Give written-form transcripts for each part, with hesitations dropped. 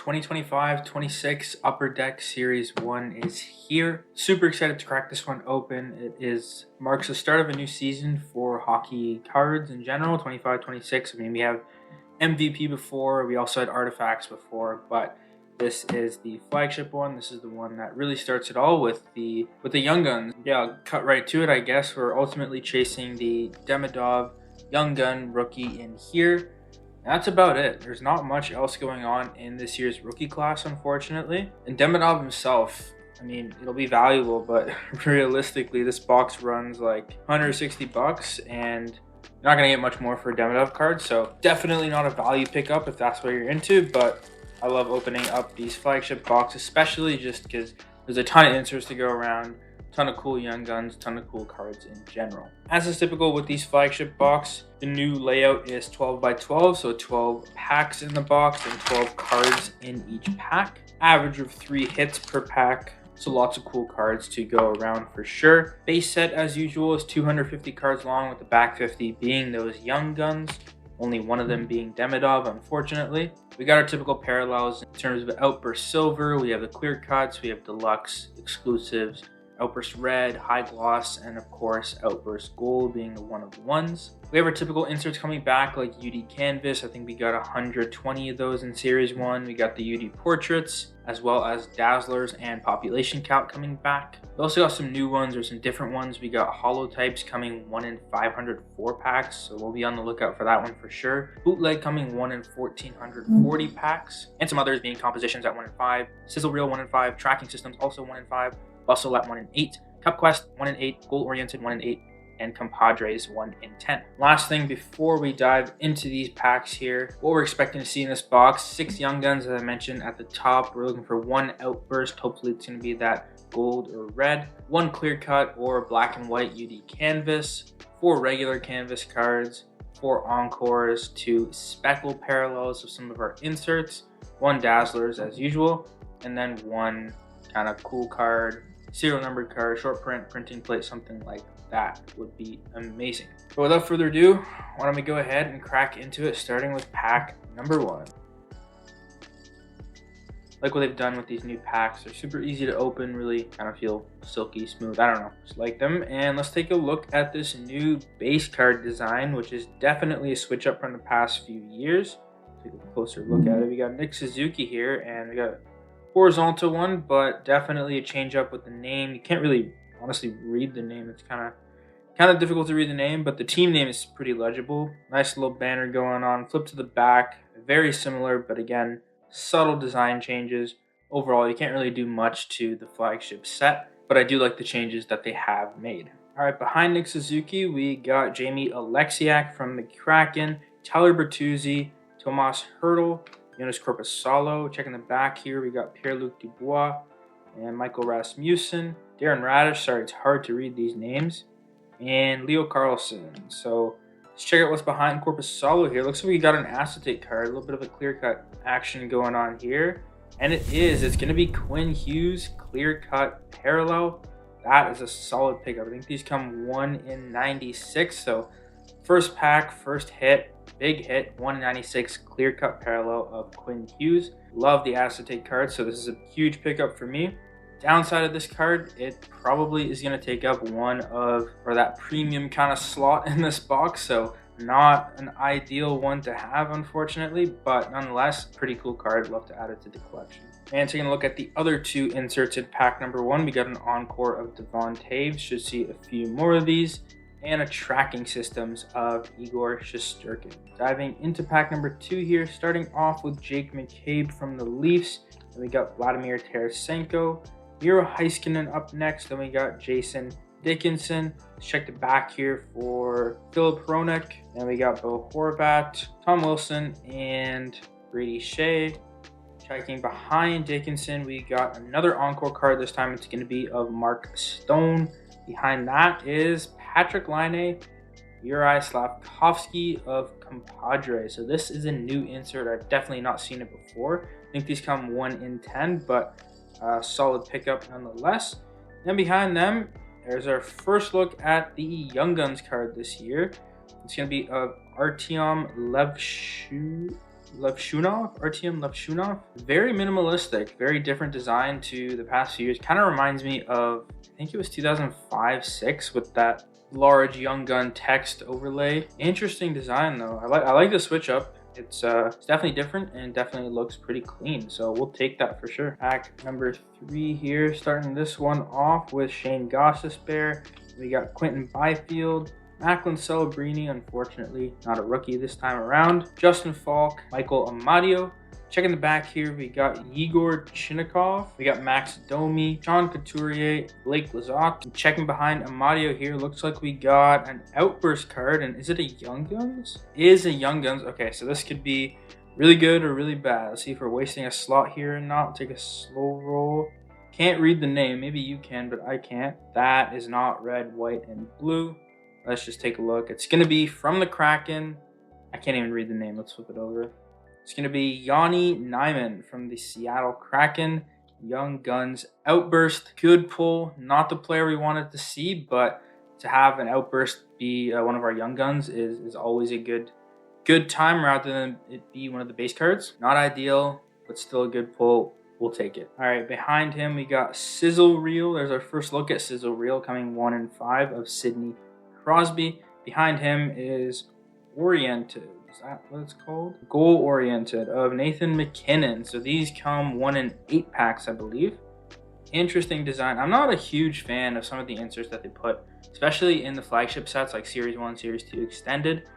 2025-26 Upper Deck Series 1 is here. Super excited to crack this one open. Marks the start of a new season for hockey cards in general, 25-26. I mean, we have MVP before, we also had artifacts before, but this is the flagship one. This is the one that really starts it all with the Young Guns. Yeah, I'll cut right to it, I guess. We're ultimately chasing the Demidov Young Gun rookie in here. That's about it. There's not much else going on in this year's rookie class, unfortunately. And Demidov himself, I mean, it'll be valuable, but realistically, this box runs like $160, and you're not going to get much more for a Demidov card. So definitely not a value pickup if that's what you're into, but I love opening up these flagship boxes, especially just because there's a ton of inserts to go around. Ton of cool Young Guns, ton of cool cards in general. As is typical with these flagship box, the new layout is 12 by 12, so 12 packs in the box and 12 cards in each pack. Average of 3 hits per pack, so lots of cool cards to go around for sure. Base set, as usual, is 250 cards long, with the back 50 being those Young Guns, only one of them being Demidov, unfortunately. We got our typical parallels in terms of Outburst Silver. We have the clear cuts, we have deluxe, exclusives, Outburst Red, High Gloss, and of course Outburst Gold being the one of the ones. We have our typical inserts coming back like UD Canvas. I think we got 120 of those in Series 1. We got the UD Portraits, as well as Dazzlers and Population Count coming back. We also got some new ones or some different ones. We got Holotypes coming 1 in 504 packs, so we'll be on the lookout for that one for sure. Bootleg coming 1 in 1440 packs, and some others being compositions at 1 in 5. Sizzle Reel 1 in 5. Tracking Systems also 1 in 5. Bustle at 1 in 8, Cup Quest 1 in 8, Goal Oriented 1 in 8, and Compadres 1 in 10. Last thing before we dive into these packs here, what we're expecting to see in this box: 6 Young Guns, as I mentioned at the top. We're looking for 1 Outburst, hopefully it's going to be that gold or red, 1 clear cut or black and white UD Canvas, 4 regular canvas cards, 4 Encores, 2 speckle parallels of some of our inserts, 1 Dazzlers as usual, and then 1 kind of cool card, serial numbered card, short print, printing plate, something like that would be amazing. But without further ado, why don't we go ahead and crack into it, starting with pack number 1. Like what they've done with these new packs. They're super easy to open, really kind of feel silky smooth. I don't know, just like them. And let's take a look at this new base card design, which is definitely a switch up from the past few years. Take a closer look at it. We got Nick Suzuki here, and we got horizontal one, but definitely a change up with the name. You can't really honestly read the name. It's kind of difficult to read the name, but the team name is pretty legible. Nice little banner going on. Flip to the back, very similar, but again, subtle design changes. Overall, you can't really do much to the flagship set, but I do like the changes that they have made. All right, behind Nick Suzuki, we got Jamie Alexiak from the Kraken, Tyler Bertuzzi, Tomas Hertl, Jonas Korpisalo. Checking the back here, we got Pierre-Luc Dubois and Michael Rasmussen. Darren Radish, sorry, it's hard to read these names. And Leo Carlson. So let's check out what's behind Korpisalo here. Looks like we got an acetate card, a little bit of a clear-cut action going on here. And it's going to be Quinn Hughes, clear-cut parallel. That is a solid pickup. I think these come 1 in 96, so first pack, first hit. Big hit, 1 in 96, clear-cut parallel of Quinn Hughes. Love the acetate card, so this is a huge pickup for me. Downside of this card, it probably is going to take up that premium kind of slot in this box, so not an ideal one to have, unfortunately, but nonetheless, pretty cool card. Love to add it to the collection. And taking a look at the other 2 inserts in pack number 1, we got an Encore of Devon Toews. Should see a few more of these. And a tracking systems of Igor Shesterkin. Diving into pack number 2 here, starting off with Jake McCabe from the Leafs. Then we got Vladimir Tarasenko, Miro Heiskanen up next. Then we got Jason Dickinson. Let's check the back here for Philip Hronek. Then we got Bo Horvat, Tom Wilson, and Brady Shea. Checking behind Dickinson, we got another Encore card. This time it's going to be of Mark Stone. Behind that is Patrick Laine, Yuri Slafkovsky of Compadre. So this is a new insert. I've definitely not seen it before. I think these come 1 in 10, but a solid pickup nonetheless. Then behind them, there's our first look at the Young Guns card this year. It's going to be of Artyom Artyom Levshunov. Very minimalistic, very different design to the past few years. Kind of reminds me of, I think it was 2005-06 with that large Young Gun text overlay. Interesting design though. I like the switch up. It's definitely different and definitely looks pretty clean, so we'll take that for sure. Pack number 3 here, starting this one off with Shane Gostisbehere. We got Quinton Byfield, Macklin Celebrini, unfortunately not a rookie this time around, Justin Falk, Michael Amadio. Checking the back here, we got Yegor Chinnikov, we got Max Domi, Sean Couturier, Blake Lizotte. Checking behind Amadio here, looks like we got an Outburst card, and is it a Young Guns? It is a Young Guns. Okay, so this could be really good or really bad. Let's see if we're wasting a slot here or not. Take a slow roll. Can't read the name, maybe you can, but I can't. That is not red, white, and blue. Let's just take a look. It's gonna be from the Kraken. I can't even read the name, let's flip it over. It's going to be Yanni Nyman from the Seattle Kraken. Young Guns Outburst. Good pull. Not the player we wanted to see, but to have an Outburst be one of our Young Guns is always a good time rather than it be one of the base cards. Not ideal, but still a good pull. We'll take it. All right, behind him we got Sizzle Reel. There's our first look at Sizzle Reel, coming 1 in 5 of Sidney Crosby. Behind him is Oriented. Is that what it's called? Goal Oriented of Nathan MacKinnon. So these come 1 in 8 packs, I believe. Interesting design. I'm not a huge fan of some of the inserts that they put, especially in the flagship sets like Series 1, Series 2 Extended.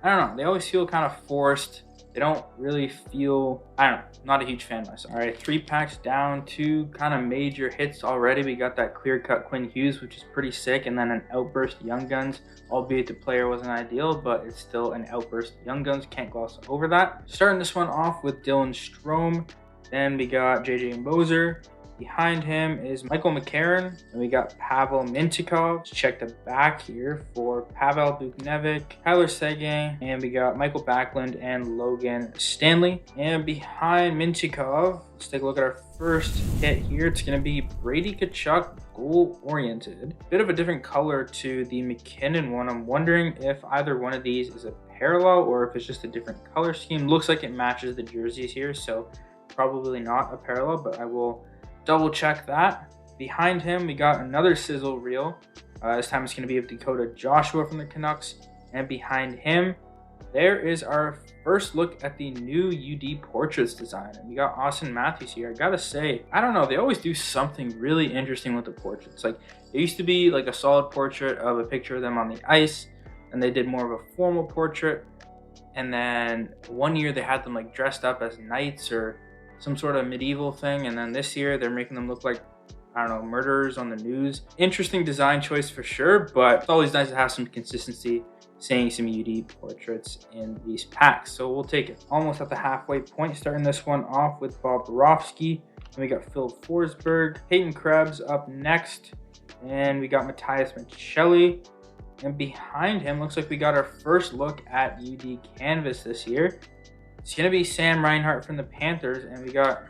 I don't know. They always feel kind of forced. They don't really feel, I don't know, not a huge fan myself. All right, 3 packs down, 2 kind of major hits already. We got that clear-cut Quinn Hughes, which is pretty sick, and then an Outburst Young Guns, albeit the player wasn't ideal, but it's still an Outburst Young Guns. Can't gloss over that. Starting this one off with Dylan Strome. Then we got JJ Moser. Behind him is Michael McCarron, and we got Pavel Mintyukov. Let's check the back here for Pavel Buchnevich, Tyler Seguin, and we got Michael Backlund and Logan Stanley. And behind Mintyukov, let's take a look at our first hit here. It's going to be Brady Tkachuk, Goal Oriented. Bit of a different color to the McKinnon one. I'm wondering if either one of these is a parallel or if it's just a different color scheme. Looks like it matches the jerseys here, so probably not a parallel, but I will double check that. Behind him, we got another Sizzle Reel. This time it's going to be of Dakota Joshua from the Canucks. And behind him, there is our first look at the new UD Portraits design. And we got Austin Matthews here. I gotta say, I don't know, they always do something really interesting with the portraits. Like, it used to be like a solid portrait of a picture of them on the ice, and they did more of a formal portrait. And then one year they had them like dressed up as knights or some sort of medieval thing, and then this year they're making them look like, I don't know, murderers on the news. Interesting design choice for sure, but it's always nice to have some consistency, seeing some UD portraits in these packs, so we'll take it. Almost at the halfway point, starting this one off with Bob Borowski, and we got Phil Forsberg, Peyton Krebs up next, and we got Matthias Maccelli. And behind him, looks like we got our first look at UD Canvas this year. It's going to be Sam Reinhart from the Panthers, and we got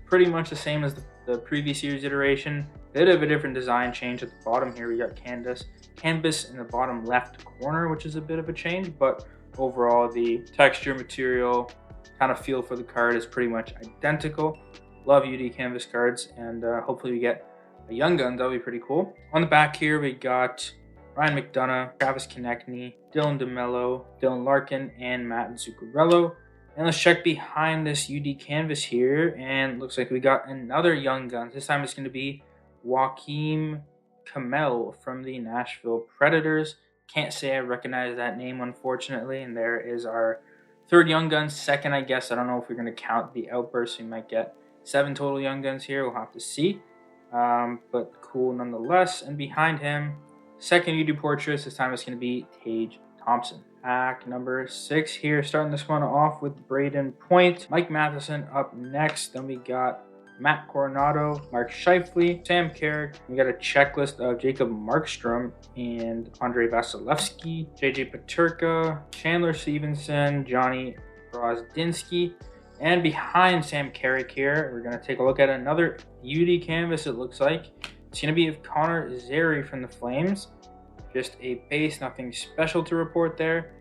pretty much the same as the previous year's iteration. Bit of a different design change at the bottom here. We got canvas in the bottom left corner, which is a bit of a change, but overall the texture, material, kind of feel for the card is pretty much identical. Love UD Canvas cards, and hopefully we get a Young Gun. That'll be pretty cool. On the back here, we got Ryan McDonough, Travis Konechny, Dylan DeMello, Dylan Larkin, and Matt Zuccarello. And let's check behind this UD Canvas here, and looks like we got another Young Guns. This time it's going to be Joakim Kamel from the Nashville Predators. Can't say I recognize that name, unfortunately. And there is our third Young Guns, second, I guess. I don't know if we're going to count the Outburst. We might get 7 total Young Guns here. We'll have to see. But cool nonetheless. And behind him, second UD Portraits. This time it's going to be Tage Thompson. Pack number 6 here, starting this one off with Braden Point, Mike Matheson up next. Then we got Matt Coronado, Mark Scheifele, Sam Carrick. We got a checklist of Jacob Markstrom and Andrei Vasilevsky, JJ Peterka, Chandler Stevenson, Johnny Brozdinsky. And behind Sam Carrick here, we're going to take a look at another UD Canvas, it looks like. It's going to be of Connor Zary from the Flames. Just a base, nothing special to report there.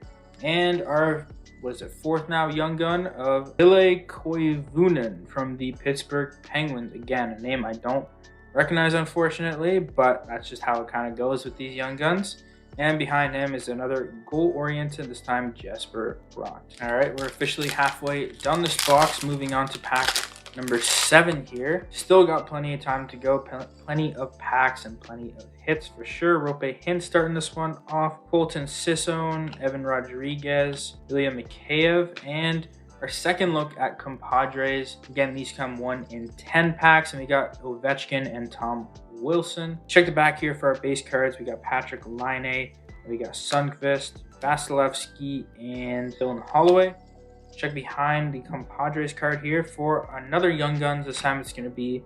And our was it, fourth now young gun of Ville Koivunen from the Pittsburgh Penguins. Again, a name I don't recognize, unfortunately, but that's just how it kind of goes with these young guns. And behind him is another goal-oriented, this time Jesper Bratt. All right, we're officially halfway done this box. Moving on to pack number 7 here. Still got plenty of time to go, plenty of packs and plenty of hits for sure. Rope Hint starting this one off. Colton Sissone, Evan Rodriguez, Ilya Mikheyev, and our second look at compadres. Again, these come 1 in 10 packs, and we got Ovechkin and Tom Wilson. Check the back here for our base cards. We got Patrick Laine, we got Sundqvist, Vasilevsky, and Dylan Holloway. Check behind the compadres card here for another young guns. This time it's going to be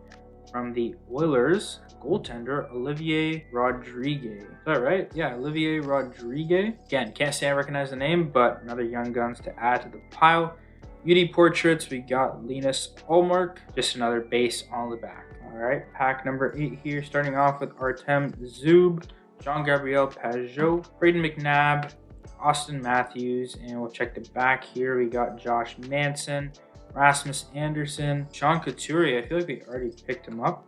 from the Oilers goaltender Olivier Rodriguez. Is that right? Yeah, Olivier Rodriguez. Again, can't say I recognize the name, but another young guns to add to the pile. Beauty portraits, we got Linus Ullmark, just another base on the back. All right, pack number 8 here, starting off with Artem Zub, Jean-Gabriel Pageau, Braden McNabb, Austin Matthews, and we'll check the back here. We got Josh Manson, Rasmus Anderson, Sean Couturier. I feel like we already picked him up,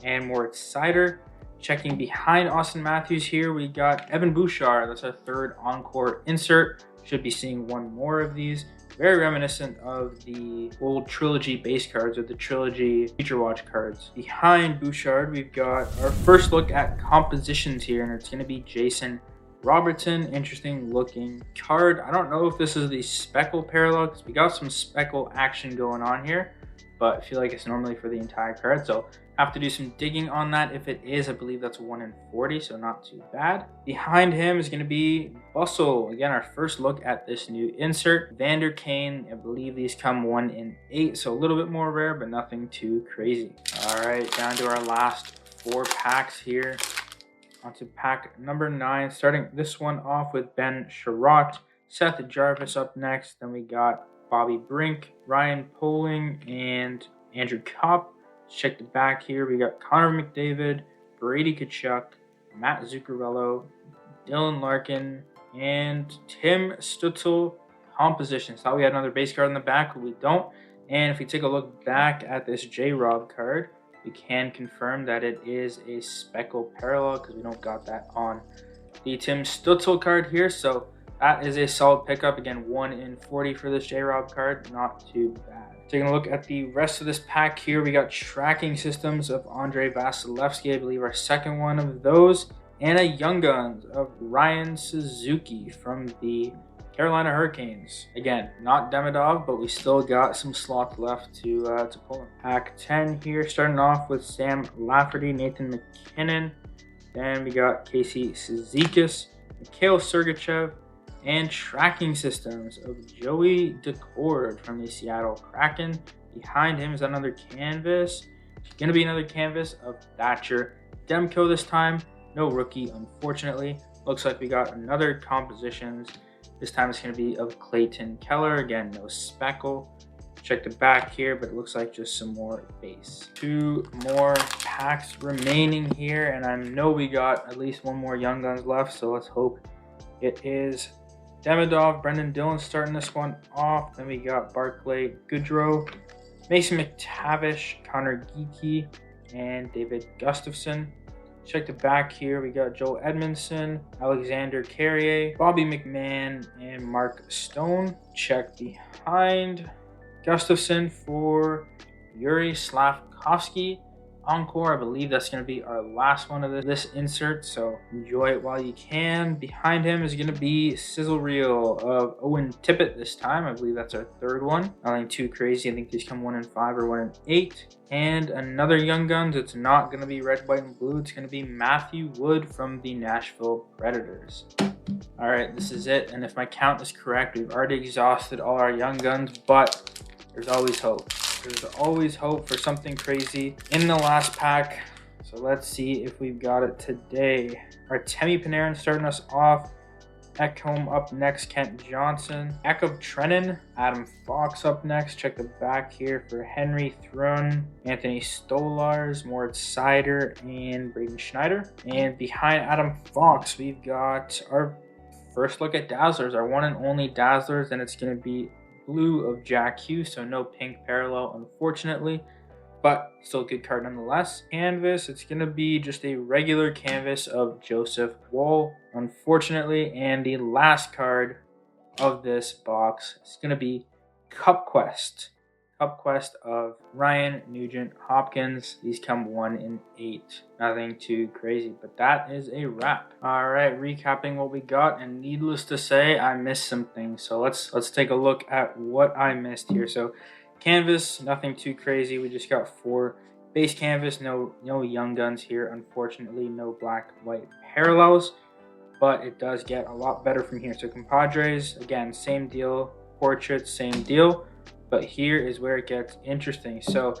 and Moritz Seider. Checking behind Austin Matthews here, we got Evan Bouchard. That's our third encore insert. Should be seeing one more of these. Very reminiscent of the old Trilogy base cards or the Trilogy Future Watch cards. Behind Bouchard, we've got our first look at compositions here, and it's going to be Jason Robertson. Interesting looking card. I don't know if this is the speckle parallel, because we got some speckle action going on here, but I feel like it's normally for the entire card, so have to do some digging on that. If it is, I believe that's 1 in 40, so not too bad. Behind him is going to be Bustle. Again, our first look at this new insert. Vander Kane, I believe these come 1 in 8, so a little bit more rare, but nothing too crazy. All right, down to our last 4 packs here. Onto pack number 9, starting this one off with Ben Sherratt, Seth Jarvis up next. Then we got Bobby Brink, Ryan Poling, and Andrew Kopp. Check the back here. We got Connor McDavid, Brady Tkachuk, Matt Zuccarello, Dylan Larkin, and Tim Stützle compositions. Thought we had another base card in the back, but we don't. And if we take a look back at this J-Rob card, we can confirm that it is a speckle parallel, because we don't got that on the Tim Stützle card here. So that is a solid pickup. Again, 1 in 40 for this J-Rob card. Not too bad. Taking a look at the rest of this pack here, we got tracking systems of Andrei Vasilevsky, I believe our second one of those, and a Young Guns of Ryan Suzuki from the Carolina Hurricanes. Again, not Demidov, but we still got some slots left to pull them. Pack 10 here, starting off with Sam Lafferty, Nathan McKinnon. Then we got Casey Cizikas, Mikhail Sergachev, and tracking systems of Joey Daccord from the Seattle Kraken. Behind him is another canvas. It's going to be another canvas of Thatcher Demko this time. No rookie, unfortunately. Looks like we got another compositions. This time it's going to be of Clayton Keller. Again, no speckle. Check the back here, but it looks like just some more base. 2 more packs remaining here, and I know we got at least 1 more Young Guns left, so let's hope it is Demidov. Brendan Dillon starting this one off. Then we got Barclay Goodrow, Mason McTavish, Connor Geekie, and David Gustafson. Check the back here. We got Joel Edmondson, Alexander Carrier, Bobby McMahon, and Mark Stone. Check behind Gustafson for Yuri Slavkovsky. Encore, I believe that's going to be our last one of this insert, so enjoy it while you can. Behind him is going to be Sizzle Reel of Owen Tippett this time. I believe that's our third one. Nothing too crazy. I think these come 1 in 5 or 1 in 8. And another Young Guns. It's not going to be red, white, and blue. It's going to be Matthew Wood from the Nashville Predators. All right, this is it. And if my count is correct, we've already exhausted all our Young Guns, but there's always hope. There's always hope for something crazy in the last pack. So let's see if we've got it today. Artemi Panarin starting us off. Ekholm up next, Kent Johnson. Jakub Trenin, Adam Fox up next. Check the back here for Henry Thrun, Anthony Stolars, Moritz Seider, and Braden Schneider. And behind Adam Fox, we've got our first look at Dazzlers, our one and only Dazzlers, and it's going to be blue of Jack Hughes, so no pink parallel, unfortunately, but still a good card nonetheless. Canvas, it's going to be just a regular canvas of Joseph Woll, unfortunately, and the last card of this box is going to be Cup Quest. Cup Quest of Ryan Nugent Hopkins. These come 1 in 8. Nothing too crazy, but that is a wrap. All right, recapping what we got, and needless to say, I missed some things. So let's take a look at what I missed here. So canvas, nothing too crazy. We just got 4 base canvas. No Young Guns here, unfortunately. No black-white parallels, but it does get a lot better from here. So compadres, again, same deal. Portraits, same deal. But here is where it gets interesting. So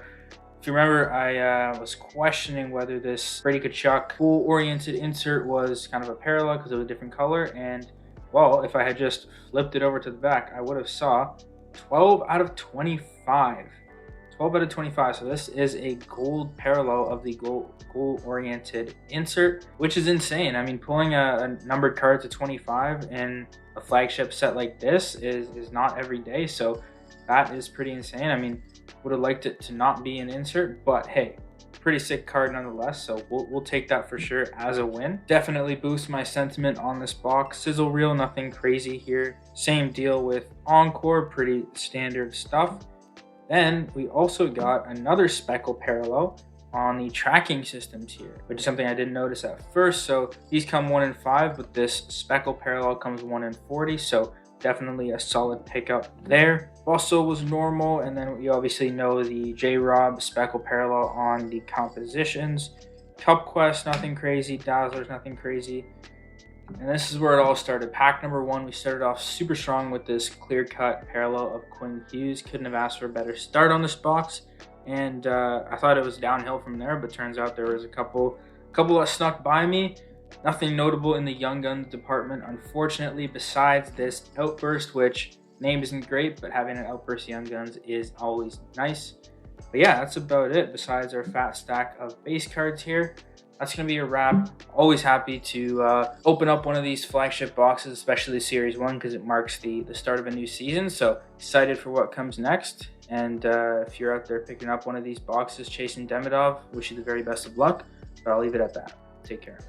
if you remember, I was questioning whether this Brady Tkachuk full-oriented insert was kind of a parallel because it was a different color. And, well, if I had just flipped it over to the back, I would have saw 12 out of 25. 12 out of 25. So this is a gold parallel of the goal-oriented insert, which is insane. I mean, pulling a numbered card to 25 in a flagship set like this is not every day. So that is pretty insane. I mean, would have liked it to not be an insert, but hey, pretty sick card nonetheless. So we'll take that for sure as a win. Definitely boosts my sentiment on this box. Sizzle reel, nothing crazy here. Same deal with Encore, pretty standard stuff. Then we also got another speckle parallel on the tracking systems here, which is something I didn't notice at first. So these come 1 in 5, but this speckle parallel comes 1 in 40. So definitely a solid pickup there. Bustle was normal, and then we obviously know the J-Rob speckle parallel on the compositions. Cup Quest, nothing crazy. Dazzlers, nothing crazy. And this is where it all started. Pack number 1, we started off super strong with this clear-cut parallel of Quinn Hughes. Couldn't have asked for a better start on this box. And I thought it was downhill from there, but turns out there was a couple that snuck by me. Nothing notable in the Young Guns department, unfortunately, besides this Outburst, which name isn't great, but having an Outburst Young Guns is always nice. But yeah, that's about it, besides our fat stack of base cards here. That's going to be a wrap. Always happy to open up one of these flagship boxes, especially Series 1, because it marks the start of a new season. So excited for what comes next. And if you're out there picking up one of these boxes, chasing Demidov, wish you the very best of luck. But I'll leave it at that. Take care.